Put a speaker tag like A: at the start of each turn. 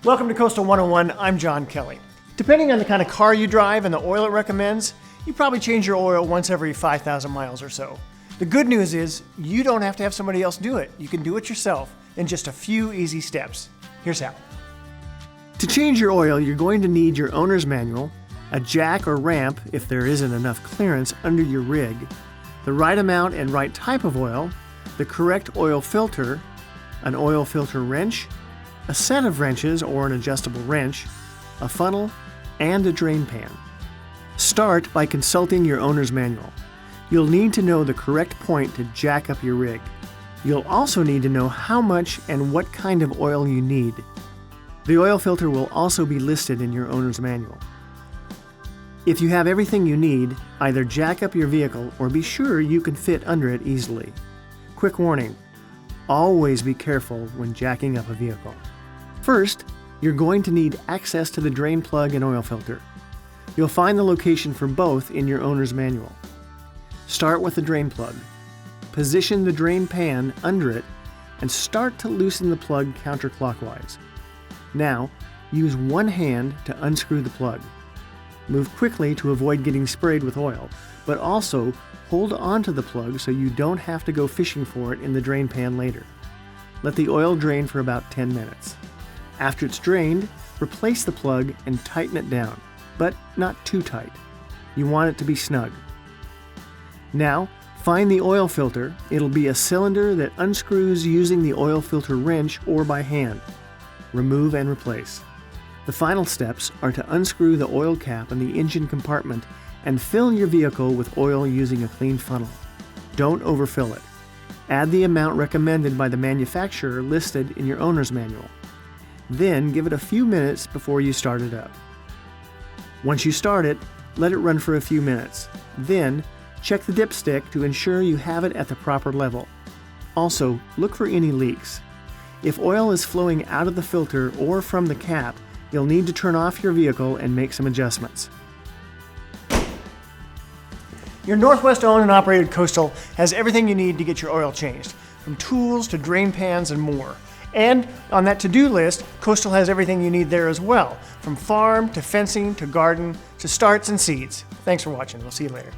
A: Welcome to Coastal 101, I'm John Kelly. Depending on the kind of car you drive and the oil it recommends, you probably change your oil once every 5,000 miles or so. The good news is you don't have to have somebody else do it. You can do it yourself in just a few easy steps. Here's how. To change your oil, you're going to need your owner's manual, a jack or ramp if there isn't enough clearance under your rig, the right amount and right type of oil, the correct oil filter, an oil filter wrench, a set of wrenches or an adjustable wrench, a funnel, and a drain pan. Start by consulting your owner's manual. You'll need to know the correct point to jack up your rig. You'll also need to know how much and what kind of oil you need. The oil filter will also be listed in your owner's manual. If you have everything you need, either jack up your vehicle or be sure you can fit under it easily. Quick warning, always be careful when jacking up a vehicle. First, you're going to need access to the drain plug and oil filter. You'll find the location for both in your owner's manual. Start with the drain plug. Position the drain pan under it and start to loosen the plug counterclockwise. Now, use one hand to unscrew the plug. Move quickly to avoid getting sprayed with oil, but also hold onto the plug so you don't have to go fishing for it in the drain pan later. Let the oil drain for about 10 minutes. After it's drained, replace the plug and tighten it down, but not too tight. You want it to be snug. Now, find the oil filter. It'll be a cylinder that unscrews using the oil filter wrench or by hand. Remove and replace. The final steps are to unscrew the oil cap in the engine compartment and fill your vehicle with oil using a clean funnel. Don't overfill it. Add the amount recommended by the manufacturer listed in your owner's manual. Then give it a few minutes before you start it up. Once you start it, let it run for a few minutes. Then, check the dipstick to ensure you have it at the proper level. Also, look for any leaks. If oil is flowing out of the filter or from the cap, you'll need to turn off your vehicle and make some adjustments. Your Northwest owned and operated Coastal has everything you need to get your oil changed, from tools to drain pans and more. And on that to-do list, Coastal has everything you need there as well, from farm to fencing to garden to starts and seeds. Thanks for watching. We'll see you later.